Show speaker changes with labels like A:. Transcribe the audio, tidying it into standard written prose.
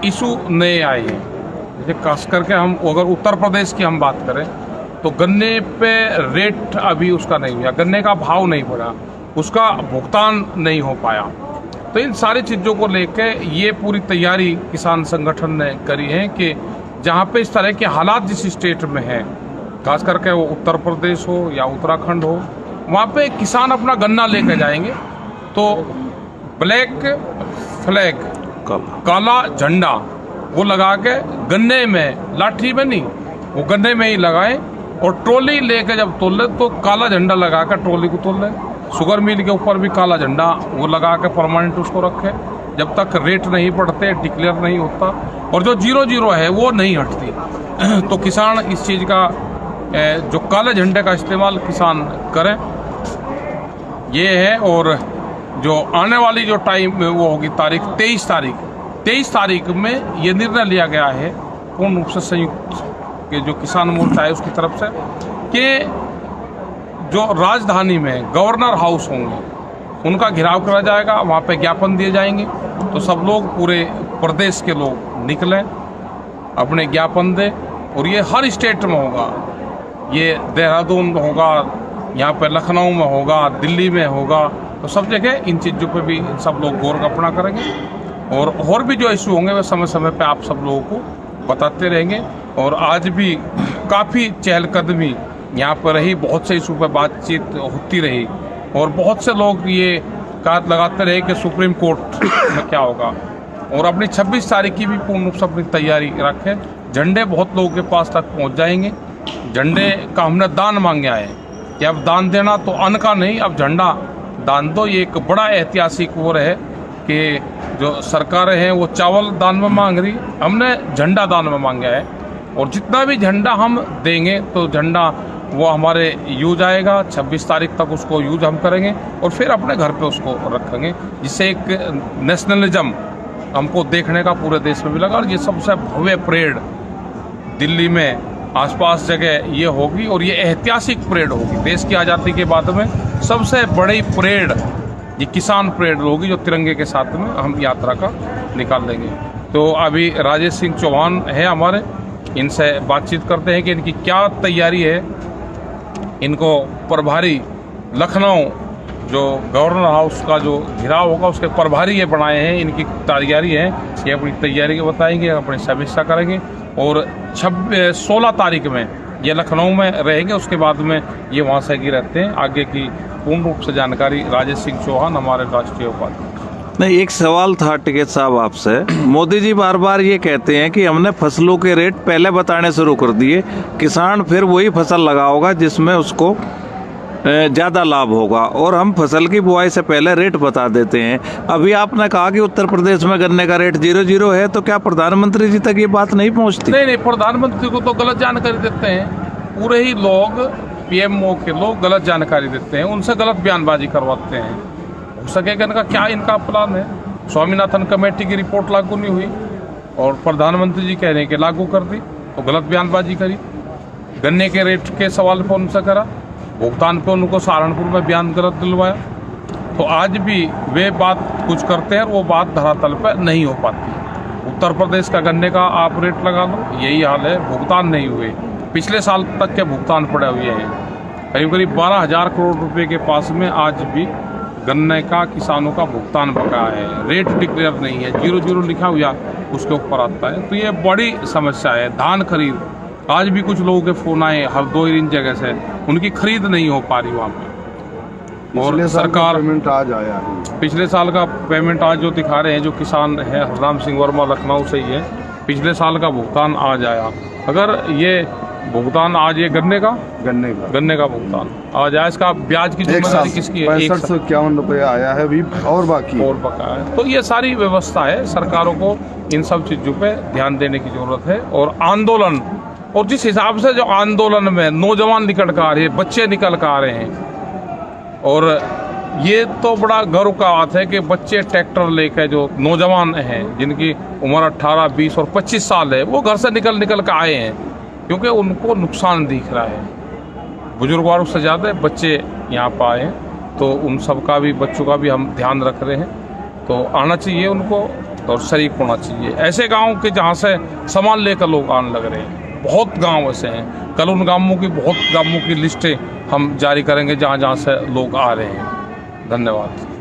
A: Issue नए आए हैं। जैसे खास करके हम अगर उत्तर प्रदेश की हम बात करें तो गन्ने पे रेट अभी उसका नहीं हुआ, गन्ने का भाव नहीं बढ़ा, उसका भुगतान नहीं हो पाया। तो इन सारी चीज़ों को लेके ये पूरी तैयारी किसान संगठन ने करी है कि जहाँ पे इस तरह के हालात जिस स्टेट में हैं, खास करके वो उत्तर प्रदेश हो या उत्तराखंड हो, वहाँ पे किसान अपना गन्ना लेके जाएंगे तो ब्लैक फ्लैग, काला झंडा वो लगा के गन्ने में, लाठी में नहीं, वो गन्ने में ही लगाएं और ट्रॉली लेके जब तोल तो काला झंडा लगा कर ट्रॉली को तोल लें। शुगर मिल के ऊपर भी काला झंडा वो लगा के परमानेंट उसको रखे, जब तक रेट नहीं बढ़ते, डिक्लेयर नहीं होता और जो 0-0 है वो नहीं हटती। तो किसान इस चीज़ का जो काले झंडे का इस्तेमाल किसान करें, ये है। और जो आने वाली जो टाइम वो होगी तारीख 23 तारीख में ये निर्णय लिया गया है पूर्ण रूप से संयुक्त के जो किसान मोर्चा है उसकी तरफ से कि जो राजधानी में गवर्नर हाउस होंगे उनका घेराव करा जाएगा, वहाँ पे ज्ञापन दिए जाएंगे। तो सब लोग, पूरे प्रदेश के लोग निकलें, अपने ज्ञापन दें और ये हर स्टेट में होगा। ये देहरादून में होगा, यहाँ पे लखनऊ में होगा, दिल्ली में होगा, तो सब जगह इन चीज़ों पे भी सब लोग गौर अपना करेंगे और भी जो इशू होंगे वे समय समय पे आप सब लोगों को बताते रहेंगे। और आज भी काफ़ी चहलकदमी यहाँ पर रही, बहुत से इशू पर बातचीत होती रही और बहुत से लोग ये बात लगाते रहे कि सुप्रीम कोर्ट में क्या होगा। और अपनी 26 तारीख की भी पूर्ण रूप से अपनी तैयारी रखें। झंडे बहुत लोगों के पास तक पहुँच जाएंगे। झंडे का हमने दान मांगा है कि अब दान देना तो अन्न का नहीं, अब झंडा दान दो। ये एक बड़ा ऐतिहासिक वो है कि जो सरकारें हैं वो चावल दान में मांग रही, हमने झंडा दान में मांगा है। और जितना भी झंडा हम देंगे तो झंडा वो हमारे यूज आएगा। 26 तारीख तक उसको यूज हम करेंगे और फिर अपने घर पे उसको रखेंगे, जिससे एक नेशनलिज्म हमको देखने का पूरे देश में मिलेगा। और ये सबसे भव्य परेड दिल्ली में आसपास जगह ये होगी और ये ऐतिहासिक परेड होगी। देश की आज़ादी के बाद में सबसे बड़ी परेड ये किसान परेड होगी, जो तिरंगे के साथ में हम यात्रा का निकाल देंगे। तो अभी राजेश सिंह चौहान है हमारे, इनसे बातचीत करते हैं कि इनकी क्या तैयारी है। इनको प्रभारी लखनऊ जो गवर्नर हाउस का जो घेराव होगा उसके प्रभारी ये बनाए हैं, इनकी तैयारी है, ये अपनी तैयारी को बताएंगे, अपनी समीक्षा करेंगे। और 16 तारीख में ये लखनऊ में रहेंगे, उसके बाद में ये वहाँ से ही रहते हैं। आगे की पूर्ण रूप से जानकारी राजेश सिंह चौहान हमारे राष्ट्रीय उपाध्यक्ष।
B: नहीं, एक सवाल था टिकैत साहब आपसे। मोदी जी बार बार ये कहते हैं कि हमने फसलों के रेट पहले बताने शुरू कर दिए, किसान फिर वही फसल लगाओगा जिसमें उसको ज़्यादा लाभ होगा, और हम फसल की बुआई से पहले रेट बता देते हैं। अभी आपने कहा कि उत्तर प्रदेश में गन्ने का रेट 0-0 है, तो क्या प्रधानमंत्री जी तक ये बात नहीं पहुंचती?
A: नहीं, प्रधानमंत्री को तो गलत जानकारी देते हैं। पूरे ही लोग, पीएमओ के लोग गलत जानकारी देते हैं, उनसे गलत बयानबाजी करवाते हैं। हो सकेगा इनका क्या इनका प्लान है। स्वामीनाथन कमेटी की रिपोर्ट लागू नहीं हुई और प्रधानमंत्री जी कह रहे हैं कि लागू कर दी, तो गलत बयानबाजी करी। गन्ने के रेट के सवाल पर उनसे करा, भुगतान पे उनको सहारनपुर में बयान गलत दिलवाया। तो आज भी वे बात कुछ करते हैं, वो बात धरातल पर नहीं हो पाती। उत्तर प्रदेश का गन्ने का आप रेट लगा लो, यही हाल है, भुगतान नहीं हुए। पिछले साल तक के भुगतान पड़े हुए हैं, करीब करीब 12,000 करोड़ रुपए के पास में आज भी गन्ने का किसानों का भुगतान बकाया है। रेट डिक्लेयर नहीं है, 0-0 लिखा हुआ उसके ऊपर आता है। तो ये बड़ी समस्या है। धान खरीद, आज भी कुछ लोगों के फोन आए हरदोई इन जगह से, उनकी खरीद नहीं हो पा रही वहाँ पे। और सरकार
C: पेमेंट आज आया है,
A: पिछले साल का पेमेंट आज जो दिखा रहे हैं, जो किसान है हरराम सिंह वर्मा लखनऊ से ही है, पिछले साल का भुगतान आज आया। अगर ये भुगतान आज ये गन्ने का भुगतान आज आया, इसका ब्याज की जिम्मेदारी किसकी है?
C: 6551 रुपये आया है अभी और बाकी
A: और बकाया है। तो ये सारी व्यवस्था है, सरकारों को इन सब चीज़ों पे ध्यान देने की जरूरत है। और आंदोलन, और जिस हिसाब से जो आंदोलन में नौजवान निकल कर आ रहे हैं, बच्चे निकल कर आ रहे हैं, और ये तो बड़ा गर्व का बात है कि बच्चे ट्रैक्टर लेकर, जो नौजवान हैं जिनकी उम्र 18, 20 और 25 साल है, वो घर से निकल कर आए हैं, क्योंकि उनको नुकसान दिख रहा है। बुजुर्ग वालों से ज़्यादा बच्चे यहाँ पर आए हैं, तो उन सब का भी, बच्चों का भी हम ध्यान रख रहे हैं। तो आना चाहिए उनको, और शरीक होना चाहिए। ऐसे गांव के जहां से सामान लेकर लोग आने लग रहे हैं, बहुत गांव ऐसे हैं। कल उन बहुत गांवों की लिस्टें हम जारी करेंगे जहां जहां से लोग आ रहे हैं। धन्यवाद।